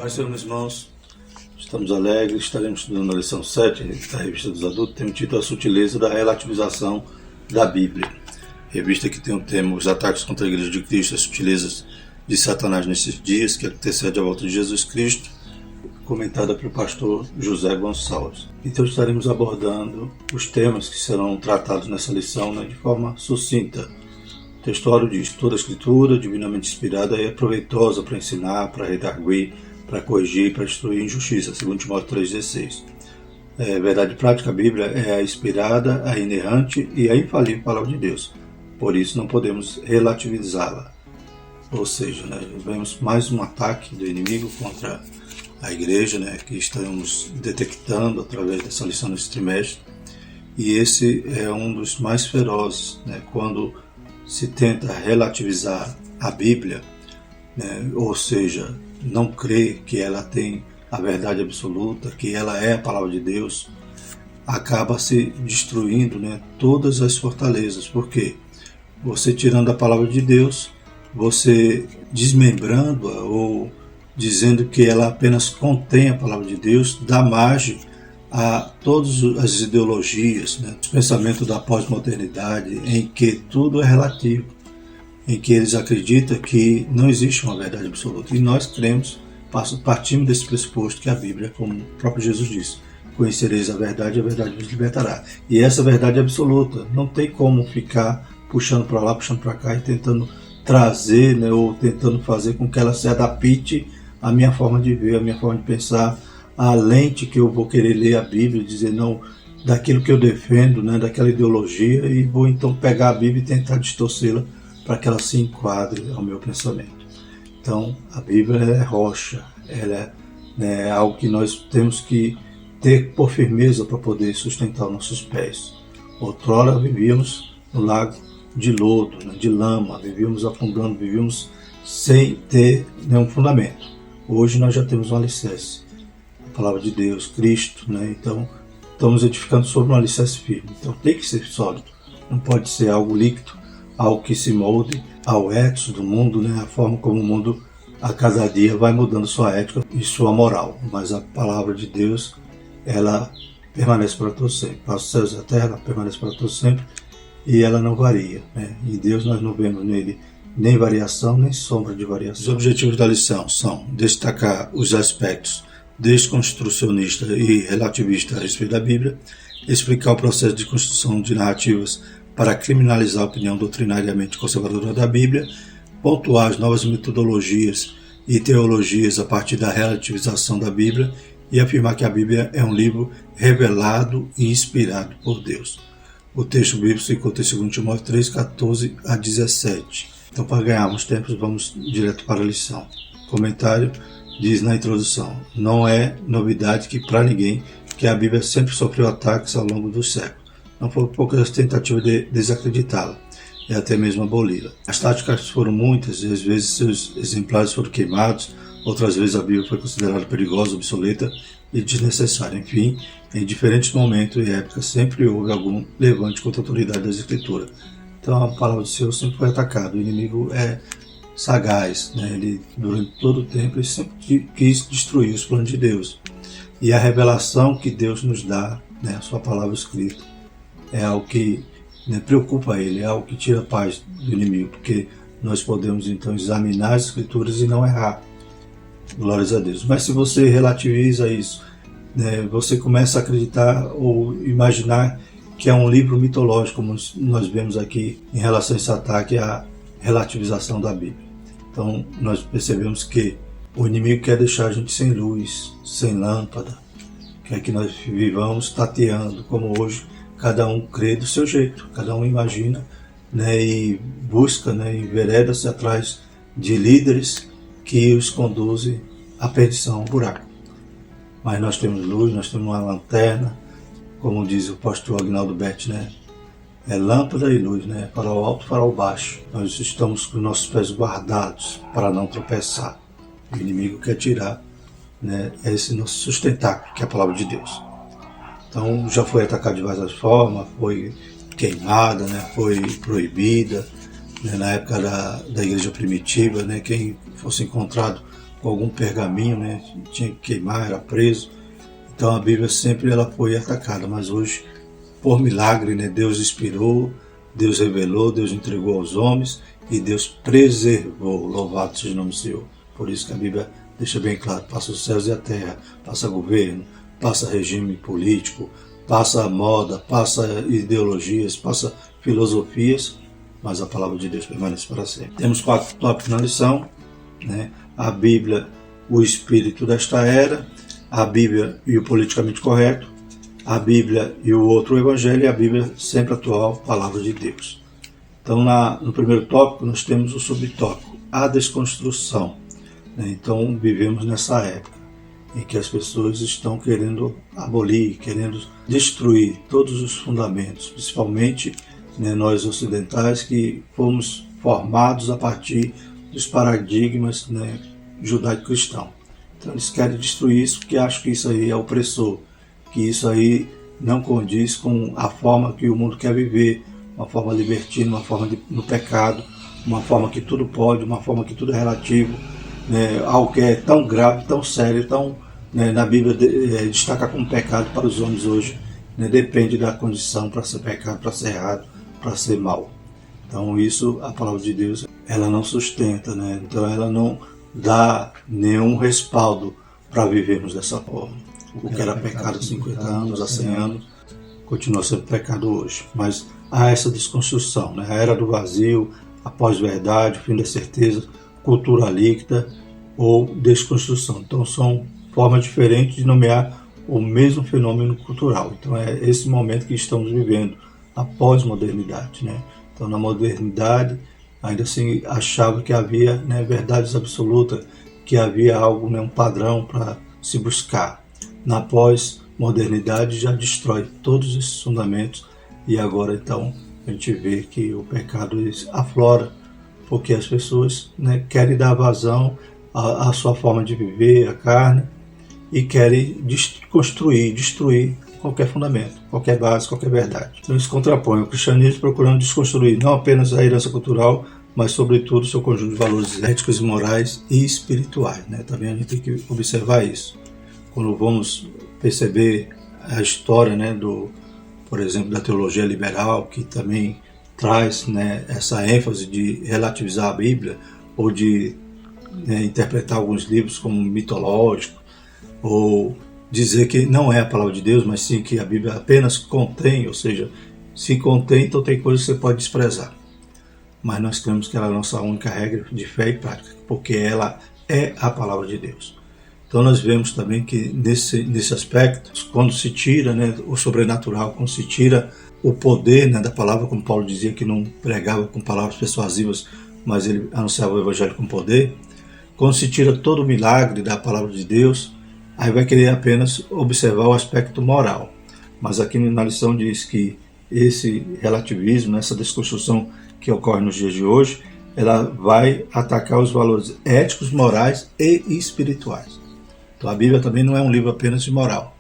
Mas, senhores irmãos, estamos alegres, estaremos estudando a lição 7 da Revista dos Adultos, tem o título A Sutileza da Relativização da Bíblia. Revista que tem o tema Os Ataques contra a Igreja de Cristo, as sutilezas de Satanás nesses dias, que antecede a volta de Jesus Cristo, comentada pelo pastor José Gonçalves. Então estaremos abordando os temas que serão tratados nessa lição de forma sucinta. O textuário diz: toda a escritura, divinamente inspirada, é proveitosa para ensinar, para redarguir, para corrigir, para instruir injustiça, segundo Timóteo 3,16. Verdade prática, a Bíblia é a inspirada, a inerrante e a infalível palavra de Deus. Por isso não podemos relativizá-la. Ou seja, vemos mais um ataque do inimigo contra a igreja, que estamos detectando através dessa lição desse trimestre. E esse é um dos mais ferozes, quando se tenta relativizar a Bíblia, ou seja, não crer que ela tem a verdade absoluta, que ela é a palavra de Deus, acaba se destruindo todas as fortalezas. Por quê? Você tirando a palavra de Deus, você desmembrando-a ou dizendo que ela apenas contém a palavra de Deus, dá margem a todas as ideologias, os pensamentos da pós-modernidade, em que tudo é relativo, em que eles acreditam que não existe uma verdade absoluta. E nós cremos, partimos desse pressuposto que a Bíblia, como o próprio Jesus disse, conhecereis a verdade vos libertará. E essa verdade é absoluta, não tem como ficar puxando para lá, puxando para cá e tentando trazer, ou tentando fazer com que ela se adapte à minha forma de ver, à minha forma de pensar, à lente que eu vou querer ler a Bíblia e dizer não daquilo que eu defendo, daquela ideologia, e vou então pegar a Bíblia e tentar distorcê-la para que ela se enquadre ao meu pensamento. Então, a Bíblia é rocha, ela é algo que nós temos que ter por firmeza para poder sustentar os nossos pés. Outrora vivíamos no lago de lodo, de lama, vivíamos afundando, vivíamos sem ter nenhum fundamento. Hoje nós já temos um alicerce, a palavra de Deus, Cristo, então estamos edificando sobre um alicerce firme. Então tem que ser sólido, não pode ser algo líquido, algo que se molde ao ethos do mundo, a forma como o mundo a cada dia vai mudando sua ética e sua moral. Mas a palavra de Deus, ela permanece para todos sempre. Para os céus e a terra, ela permanece para todos sempre e ela não varia. Em Deus nós não vemos nele nem variação, nem sombra de variação. Os objetivos da lição são destacar os aspectos desconstrucionista e relativista a respeito da Bíblia, explicar o processo de construção de narrativas para criminalizar a opinião doutrinariamente conservadora da Bíblia, pontuar as novas metodologias e teologias a partir da relativização da Bíblia e afirmar que a Bíblia é um livro revelado e inspirado por Deus. O texto bíblico se encontra em 2 Timóteo 3, 14 a 17. Então, para ganharmos tempo, vamos direto para a lição. O comentário diz na introdução: não é novidade que para ninguém que a Bíblia sempre sofreu ataques ao longo dos séculos. Não foram poucas as tentativas de desacreditá-la e até mesmo aboli-la. As táticas foram muitas e às vezes seus exemplares foram queimados, outras vezes a Bíblia foi considerada perigosa, obsoleta e desnecessária. Enfim, em diferentes momentos e épocas sempre houve algum levante contra a autoridade das Escrituras. Então a palavra do Senhor sempre foi atacada. O inimigo é sagaz, ele durante todo o tempo ele sempre quis destruir os planos de Deus. E a revelação que Deus nos dá, a sua palavra escrita, é algo que preocupa ele, é algo que tira a paz do inimigo, porque nós podemos então examinar as Escrituras e não errar. Glórias a Deus. Mas se você relativiza isso, você começa a acreditar ou imaginar que é um livro mitológico, como nós vemos aqui em relação a esse ataque à relativização da Bíblia. Então nós percebemos que o inimigo quer deixar a gente sem luz, sem lâmpada, quer que nós vivamos tateando, como hoje cada um crê do seu jeito, cada um imagina, e busca, envereda-se atrás de líderes que os conduzem à perdição, ao buraco. Mas nós temos luz, nós temos uma lanterna, como diz o pastor Agnaldo Betti, é lâmpada e luz, farol alto, farol baixo. Nós estamos com nossos pés guardados para não tropeçar. O inimigo quer tirar esse nosso sustentáculo, que é a palavra de Deus. Então já foi atacado de várias formas, foi queimada, foi proibida, na época da igreja primitiva, quem fosse encontrado com algum pergaminho, né? Tinha que queimar, era preso. Então a Bíblia sempre ela foi atacada, mas hoje, por milagre, né? Deus inspirou, Deus revelou, Deus entregou aos homens e Deus preservou. Louvado seja o nome do Senhor. Por isso que a Bíblia deixa bem claro, passa os céus e a terra, passa governo, passa regime político, passa moda, passa ideologias, passa filosofias, mas a palavra de Deus permanece para sempre. Temos 4 tópicos na lição, né? A Bíblia, o espírito desta era, a Bíblia e o politicamente correto, a Bíblia e o outro evangelho, e a Bíblia sempre atual, palavra de Deus. Então, no primeiro tópico, nós temos o subtópico, a desconstrução. Então, vivemos nessa época em que as pessoas estão querendo abolir, querendo destruir todos os fundamentos, principalmente, né, nós ocidentais que fomos formados a partir dos paradigmas, né, judaico-cristão. Então eles querem destruir isso porque acham que isso aí é opressor, que isso aí não condiz com a forma que o mundo quer viver, uma forma libertina, uma forma no pecado, uma forma que tudo pode, uma forma que tudo é relativo, né, algo que é tão grave, tão sério, tão, né, na Bíblia destaca como pecado para os homens hoje, né, depende da condição para ser pecado, para ser errado, para ser mal. Então isso, a palavra de Deus, ela não sustenta, né? Então ela não dá nenhum respaldo para vivermos dessa forma. O que era pecado há 50 anos, há 100 anos, continua sendo pecado hoje. Mas há essa desconstrução, né? A era do vazio, a pós-verdade, o fim da certeza, cultura líquida ou desconstrução. Então são formas diferentes de nomear o mesmo fenômeno cultural. Então é esse momento que estamos vivendo, a pós-modernidade, né? Então na modernidade ainda assim achava que havia, né, verdades absolutas, que havia algo, né, um padrão para se buscar. Na pós-modernidade já destrói todos esses fundamentos e agora então a gente vê que o pecado aflora porque as pessoas, né, querem dar vazão à sua forma de viver, à carne, e querem destruir qualquer fundamento, qualquer base, qualquer verdade. Então isso contrapõe o cristianismo procurando desconstruir não apenas a herança cultural, mas sobretudo o seu conjunto de valores éticos e morais e espirituais, né? Também a gente tem que observar isso. Quando vamos perceber a história, né, por exemplo, da teologia liberal, que também traz, né, essa ênfase de relativizar a Bíblia ou de, né, interpretar alguns livros como mitológicos, ou dizer que não é a palavra de Deus, mas sim que a Bíblia apenas contém, ou seja, se contém, então tem coisas que você pode desprezar. Mas nós cremos que ela é a nossa única regra de fé e prática, porque ela é a palavra de Deus. Então nós vemos também que nesse aspecto, quando se tira, né, o sobrenatural, quando se tira o poder, né, da palavra, como Paulo dizia que não pregava com palavras persuasivas, mas ele anunciava o evangelho com poder, quando se tira todo o milagre da palavra de Deus, aí vai querer apenas observar o aspecto moral. Mas aqui na lição diz que esse relativismo, essa desconstrução que ocorre nos dias de hoje, ela vai atacar os valores éticos, morais e espirituais. Então a Bíblia também não é um livro apenas de moral.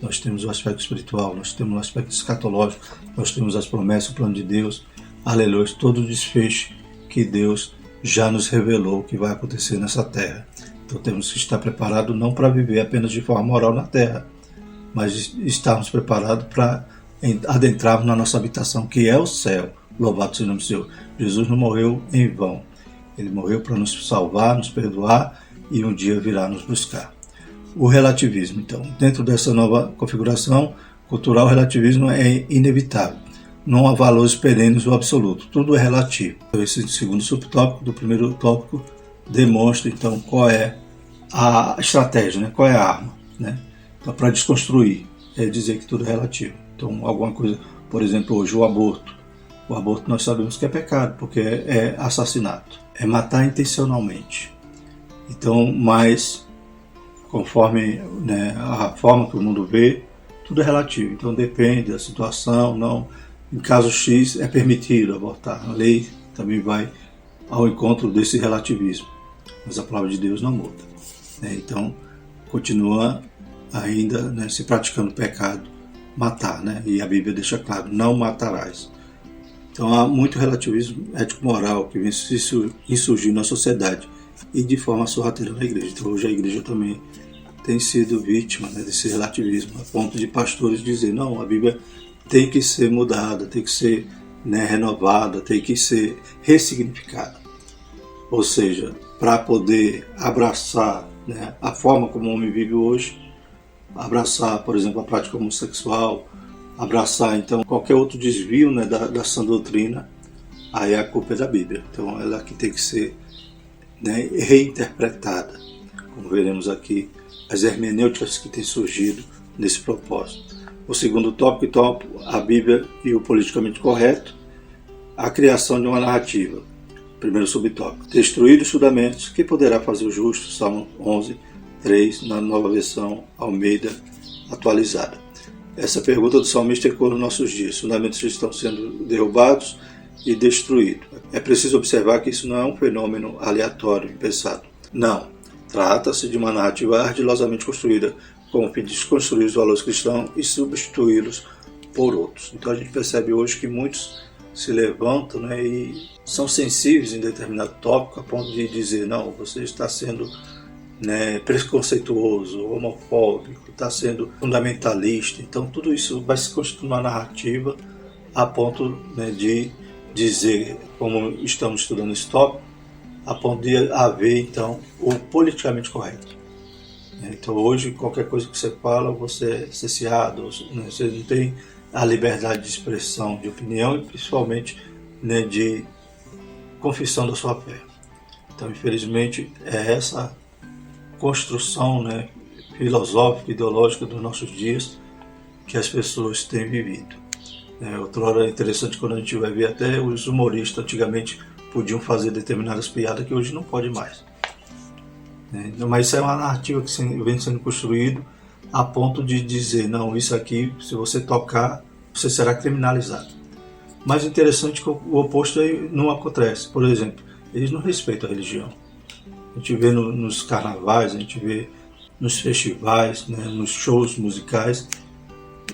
Nós temos o aspecto espiritual, nós temos o aspecto escatológico, nós temos as promessas, o plano de Deus, aleluia, todo o desfecho que Deus já nos revelou que vai acontecer nessa terra. Então temos que estar preparados não para viver apenas de forma moral na terra, mas estarmos preparados para adentrarmos na nossa habitação, que é o céu. Louvado seja o nome do Senhor. Jesus não morreu em vão. Ele morreu para nos salvar, nos perdoar e um dia virá nos buscar. O relativismo, então. Dentro dessa nova configuração cultural, o relativismo é inevitável. Não há valores perenes ou absolutos. Tudo é relativo. Então, esse segundo subtópico do primeiro tópico demonstra, então, qual é a estratégia, né? Qual é a arma, né? Então, para desconstruir, é dizer que tudo é relativo. Então, alguma coisa, por exemplo, hoje o aborto. O aborto nós sabemos que é pecado, porque é assassinato. É matar intencionalmente. Então, mas, conforme, né, a forma que o mundo vê, tudo é relativo. Então, depende da situação, não. Em caso X, é permitido abortar. A lei também vai ao encontro desse relativismo. Mas a palavra de Deus não muda, né? Então, continua ainda, né, se praticando pecado, matar, né? E a Bíblia deixa claro, não matarás. Então há muito relativismo ético-moral que vem se insurgir na sociedade. e de forma sorrateira na igreja. Então hoje a igreja também tem sido vítima, né, desse relativismo, a ponto de pastores dizer, não, a Bíblia tem que ser mudada, tem que ser, né, renovada, tem que ser ressignificada. Ou seja, para poder abraçar, né, a forma como o homem vive hoje, abraçar, por exemplo, a prática homossexual, abraçar então qualquer outro desvio, né, da sã doutrina, aí a culpa é da Bíblia. Então ela que tem que ser, né, reinterpretada, como veremos aqui as hermenêuticas que têm surgido nesse propósito. O segundo tópico, a Bíblia e o politicamente correto, a criação de uma narrativa. Primeiro subtópico, destruir os fundamentos, que poderá fazer o justo, Salmo 11, 3, na nova versão Almeida atualizada. Essa pergunta do salmista ecoa nos nossos dias. Os fundamentos estão sendo derrubados e destruídos. É preciso observar que isso não é um fenômeno aleatório, impensado. Não. Trata-se de uma narrativa ardilosamente construída com o fim de desconstruir os valores cristãos e substituí-los por outros. Então a gente percebe hoje que muitos se levantam, né, e são sensíveis em determinado tópico a ponto de dizer, não, você está sendo, né, preconceituoso, homofóbico, está sendo fundamentalista. Então tudo isso vai se constituir uma narrativa a ponto, né, de dizer, como estamos estudando esse tópico, a ponto de haver então o politicamente correto. Então hoje qualquer coisa que você fala, você é cesseado, né, você não tem a liberdade de expressão, de opinião e principalmente, né, de confissão da sua fé. Então infelizmente é essa construção, né, filosófica, ideológica dos nossos dias que as pessoas têm vivido. Outrora é interessante quando a gente vai ver até os humoristas antigamente podiam fazer determinadas piadas que hoje não pode mais. Mas isso é uma narrativa que vem sendo construído a ponto de dizer, não, isso aqui, se você tocar, você será criminalizado. Mas interessante que o oposto aí não acontece. Por exemplo, eles não respeitam a religião. A gente vê nos carnavais, a gente vê nos festivais, né, nos shows musicais,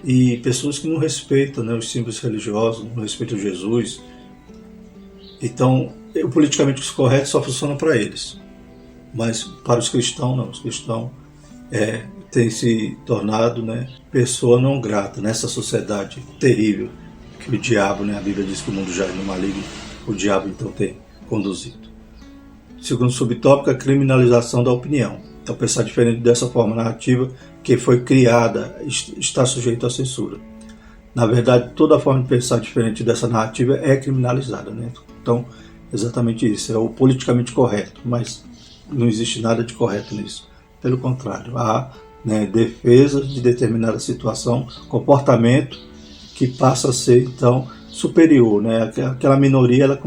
e pessoas que não respeitam, né, os símbolos religiosos, não respeitam Jesus. Então, o politicamente correto só funciona para eles. Mas para os cristãos, não. Os cristãos têm se tornado, né, pessoa não grata nessa sociedade terrível que o diabo, né, a Bíblia diz que o mundo já é no maligno, o diabo então tem conduzido. Segundo subtópico, a criminalização da opinião. Então, pensar diferente dessa forma narrativa que foi criada está sujeito à censura. Na verdade, toda forma de pensar diferente dessa narrativa é criminalizada, né? Então, exatamente isso, é o politicamente correto, mas não existe nada de correto nisso. Pelo contrário, há, né, defesa de determinada situação, comportamento que passa a ser, então, superior, né? Aquela minoria, ela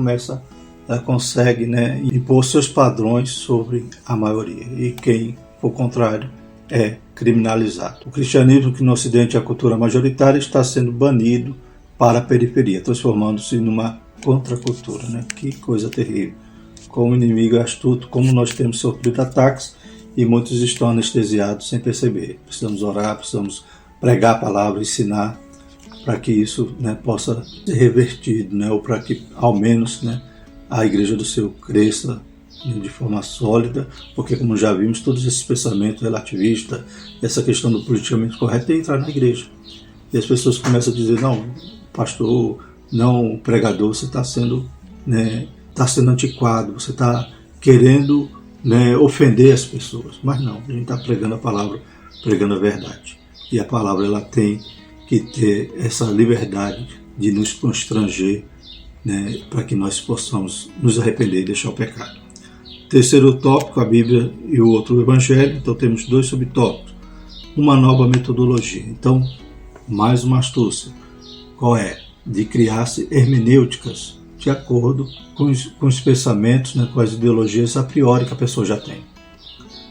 consegue, né, impor seus padrões sobre a maioria, e quem for contrário é criminalizado. O cristianismo, que no Ocidente é a cultura majoritária, está sendo banido para a periferia, transformando-se numa contracultura, né? Que coisa terrível. Como o inimigo é astuto, como nós temos sofrido ataques e muitos estão anestesiados sem perceber. Precisamos orar, precisamos pregar a palavra, ensinar para que isso, né, possa ser revertido, né, ou para que ao menos, né, a Igreja do Senhor cresça, né, de forma sólida, porque como já vimos, todos esses pensamentos relativistas, essa questão do politicamente correto tem que entrar na igreja. E as pessoas começam a dizer, não, pastor, não, pregador, você está sendo, né, sendo antiquado, você está querendo, né, ofender as pessoas. Mas não, a gente está pregando a palavra, pregando a verdade. E a palavra, ela tem que ter essa liberdade de nos constranger, né, para que nós possamos nos arrepender e deixar o pecado. Terceiro tópico, a Bíblia e o outro o Evangelho. Então temos dois subtópicos. Uma nova metodologia. Então, mais uma astúcia. Qual é? De criar-se hermenêuticas de acordo com os pensamentos, né, com as ideologias a priori que a pessoa já tem.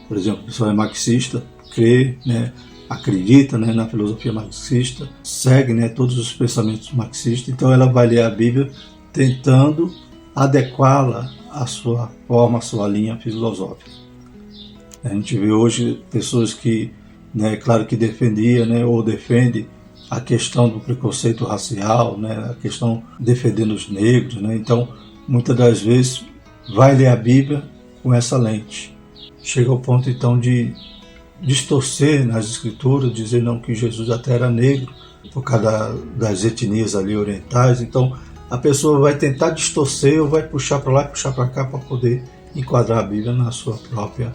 Por exemplo, a pessoa é marxista, crê, né, acredita, né, na filosofia marxista, segue, né, todos os pensamentos marxistas, então ela vai ler a Bíblia tentando adequá-la à sua forma, à sua linha filosófica. A gente vê hoje pessoas que, né, claro que defendia, né, ou defende a questão do preconceito racial, né, a questão defendendo os negros, né, então muitas das vezes vai ler a Bíblia com essa lente. Chega ao ponto então de distorcer nas escrituras, dizer não que Jesus até era negro, por causa das etnias ali orientais. Então a pessoa vai tentar distorcer ou vai puxar para lá e puxar para cá para poder enquadrar a Bíblia na sua própria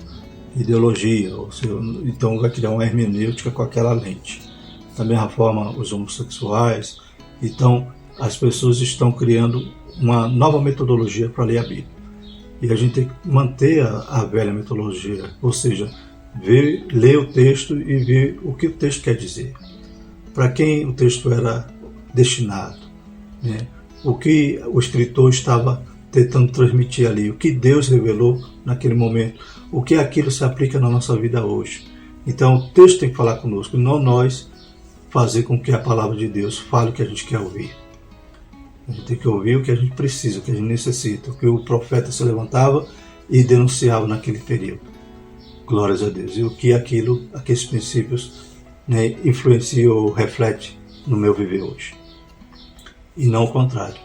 ideologia, ou seja, então vai criar uma hermenêutica com aquela lente. Da mesma forma os homossexuais. Então as pessoas estão criando uma nova metodologia para ler a Bíblia. E a gente tem que manter a velha metodologia, ou seja, ler o texto e ver o que o texto quer dizer. Para quem o texto era destinado, né? O que o escritor estava tentando transmitir ali, o que Deus revelou naquele momento, o que aquilo se aplica na nossa vida hoje. Então o texto tem que falar conosco, não nós fazer com que a palavra de Deus fale o que a gente quer ouvir. A gente tem que ouvir o que a gente precisa, o que a gente necessita, o que o profeta se levantava e denunciava naquele período. Glórias a Deus. E o que aqueles princípios, né, influenciam ou refletem no meu viver hoje. E não o contrário.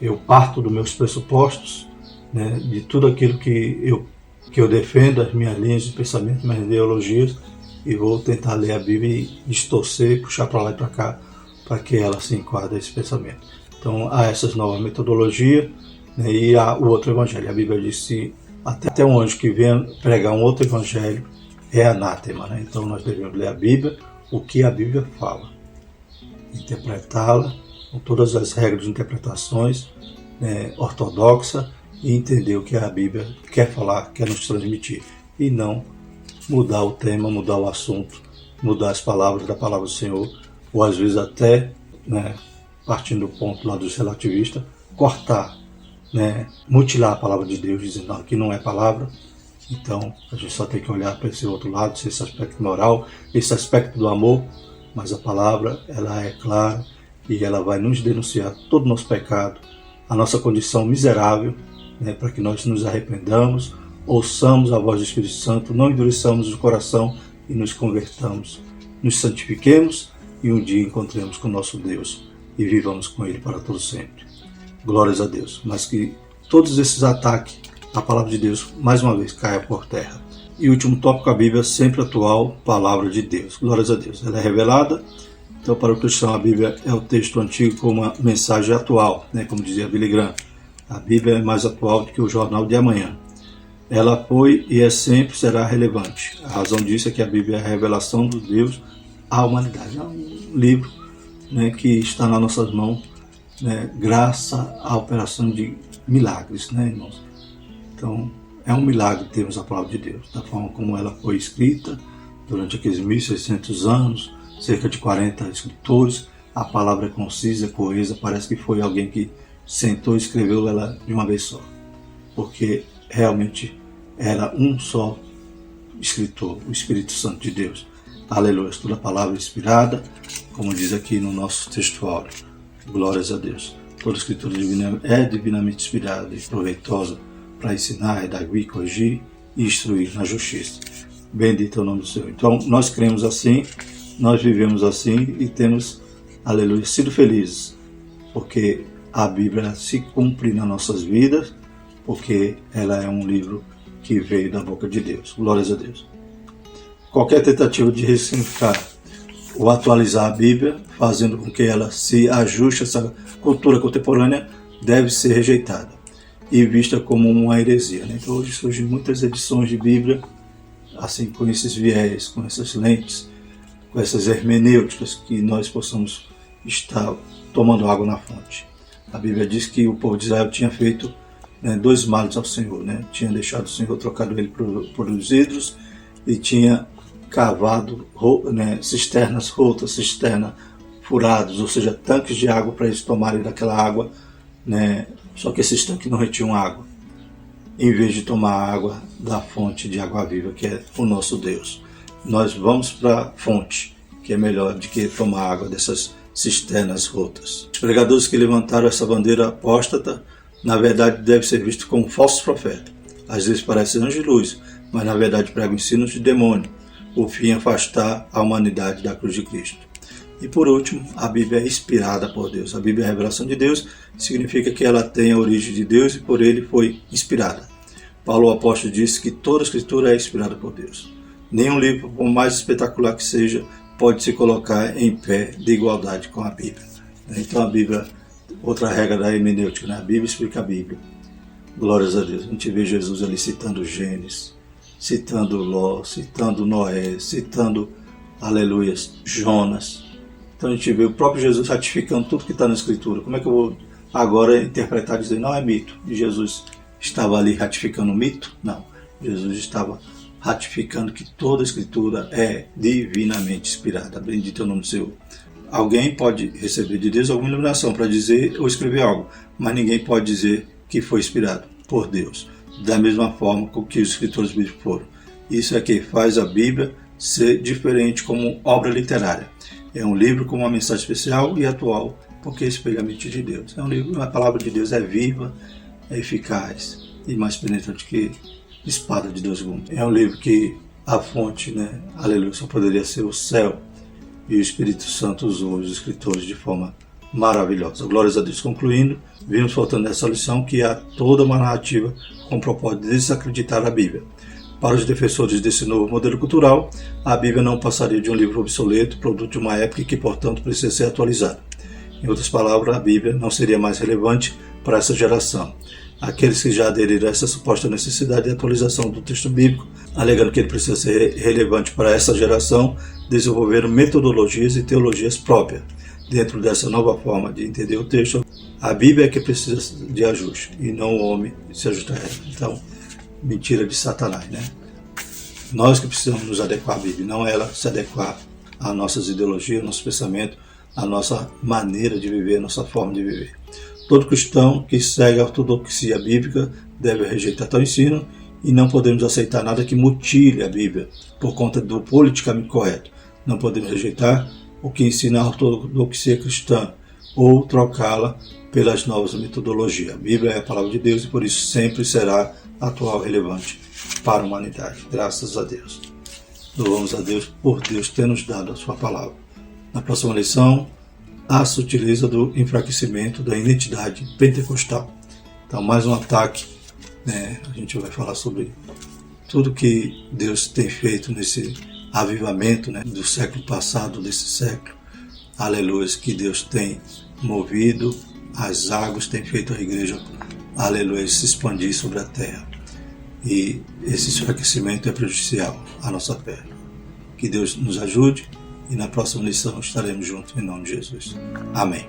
Eu parto dos meus pressupostos, né, de tudo aquilo que eu defendo, as minhas linhas de pensamento, minhas ideologias, e vou tentar ler a Bíblia e distorcer, puxar para lá e para cá, para que ela se enquadre a esse pensamento. Então há essas novas metodologias, né, e há o outro evangelho. A Bíblia diz que até um anjo que venha pregar um outro evangelho é anátema, né? Então nós devemos ler a Bíblia, o que a Bíblia fala, interpretá-la com todas as regras de interpretações, né, ortodoxa, e entender o que a Bíblia quer falar, quer nos transmitir, e não mudar o tema, mudar o assunto, mudar as palavras da palavra do Senhor, ou às vezes até, né, partindo do ponto lá dos relativistas, cortar, né, mutilar a palavra de Deus, dizendo não, que não é palavra. Então a gente só tem que olhar para esse outro lado, esse aspecto moral, esse aspecto do amor, mas a palavra ela é clara e ela vai nos denunciar todo o nosso pecado, a nossa condição miserável, né, para que nós nos arrependamos, ouçamos a voz do Espírito Santo, não endureçamos o coração e nos convertamos, nos santifiquemos e um dia encontremos com o nosso Deus e vivamos com Ele para todo sempre. Glórias a Deus. Mas que todos esses ataques à palavra de Deus, mais uma vez, caia por terra. E o último tópico, a Bíblia sempre atual, palavra de Deus. Glórias a Deus. Ela é revelada. Então, para o cristão, a Bíblia é o texto antigo com uma mensagem atual, né? Como dizia Billy Graham. A Bíblia é mais atual do que o jornal de amanhã. Ela foi e é sempre será relevante. A razão disso é que a Bíblia é a revelação do Deus à humanidade. É um livro, né, que está nas nossas mãos, né, graças à operação de milagres, né, irmãos? Então, é um milagre termos a palavra de Deus, da forma como ela foi escrita durante aqueles 1.600 anos, cerca de 40 escritores. A palavra é concisa, coesa, parece que foi alguém que sentou e escreveu ela de uma vez só, porque realmente era um só escritor, o Espírito Santo de Deus. Aleluia, toda palavra inspirada, como diz aqui no nosso textuário. Glórias a Deus. Toda escritura divina é divinamente inspirada e proveitosa para ensinar, redarguir, corrigir e instruir na justiça. Bendito é o nome do Senhor. Então, nós cremos assim, nós vivemos assim e temos, aleluia, sido felizes, porque a Bíblia se cumpre nas nossas vidas, porque ela é um livro que veio da boca de Deus. Glórias a Deus. Qualquer tentativa de ressignificar ou atualizar a Bíblia, fazendo com que ela se ajuste a essa cultura contemporânea, deve ser rejeitada e vista como uma heresia, né? Então, hoje surgem muitas edições de Bíblia, assim, com esses viés, com essas lentes, com essas hermenêuticas, que nós possamos estar tomando água na fonte. A Bíblia diz que o povo de Israel tinha feito, né, 2 males ao Senhor, né? Tinha deixado o Senhor, trocado ele por os ídolos, e tinha cavado, né, cisternas rotas, cisternas furadas, ou seja, tanques de água para eles tomarem daquela água, né? Só que esses tanques não retinham água, em vez de tomar água da fonte de água viva, que é o nosso Deus. Nós vamos para a fonte, que é melhor do que tomar água dessas cisternas rotas. Os pregadores que levantaram essa bandeira apóstata, na verdade, devem ser vistos como falsos profetas. Às vezes parecem anjos de luz, mas na verdade pregam ensinos de demônio, o fim é afastar a humanidade da cruz de Cristo. E por último, a Bíblia é inspirada por Deus. A Bíblia é a revelação de Deus, significa que ela tem a origem de Deus e por ele foi inspirada. Paulo o apóstolo disse que toda a escritura é inspirada por Deus. Nenhum livro, por mais espetacular que seja, pode se colocar em pé de igualdade com a Bíblia. Então a Bíblia, outra regra da hermenêutica, né? A Bíblia explica a Bíblia. Glórias a Deus. A gente vê Jesus ali citando Gênesis, citando Ló, citando Noé, citando, aleluias, Jonas. Então a gente vê o próprio Jesus ratificando tudo que está na Escritura. Como é que eu vou agora interpretar e dizer, não é mito? E Jesus estava ali ratificando o mito? Não. Jesus estava ratificando que toda a Escritura é divinamente inspirada. Bendito é o nome do Senhor. Alguém pode receber de Deus alguma iluminação para dizer ou escrever algo, mas ninguém pode dizer que foi inspirado por Deus, da mesma forma com que os escritores bíblicos foram. Isso é que faz a Bíblia ser diferente como obra literária. É um livro com uma mensagem especial e atual, porque espelha a mente de Deus. É um livro, a palavra de Deus é viva, é eficaz e mais penetrante que espada de dois gumes. É um livro que a fonte, né, aleluia, só poderia ser o céu, e o Espírito Santo usou os escritores de forma maravilhosa. Glórias a Deus. Concluindo, vimos faltando nessa lição que há toda uma narrativa com o propósito de desacreditar a Bíblia. Para os defensores desse novo modelo cultural, a Bíblia não passaria de um livro obsoleto, produto de uma época que, portanto, precisa ser atualizada. Em outras palavras, a Bíblia não seria mais relevante para essa geração. Aqueles que já aderiram a essa suposta necessidade de atualização do texto bíblico, alegando que ele precisa ser relevante para essa geração, desenvolveram metodologias e teologias próprias. Dentro dessa nova forma de entender o texto, a Bíblia é que precisa de ajuste, e não o homem se ajustar a ela. Então, mentira de Satanás, né? Nós que precisamos nos adequar à Bíblia, não ela se adequar às nossas ideologias, ao nosso pensamento, à nossa maneira de viver, à nossa forma de viver. Todo cristão que segue a ortodoxia bíblica deve rejeitar tal ensino e não podemos aceitar nada que mutile a Bíblia por conta do politicamente correto. Não podemos rejeitar o que ensina a ortodoxia cristã ou trocá-la pelas novas metodologias. A Bíblia é a palavra de Deus e por isso sempre será atual e relevante para a humanidade. Graças a Deus. Louvamos a Deus por Deus ter nos dado a sua palavra. Na próxima lição, a sutileza do enfraquecimento da identidade pentecostal. Então, mais um ataque, né? A gente vai falar sobre tudo que Deus tem feito nesse avivamento, né, do século passado, desse século. Aleluia, que Deus tem movido as águas, tem feito a igreja, aleluia, se expandir sobre a terra. E esse enfraquecimento é prejudicial à nossa fé. Que Deus nos ajude. E na próxima lição estaremos juntos em nome de Jesus. Amém.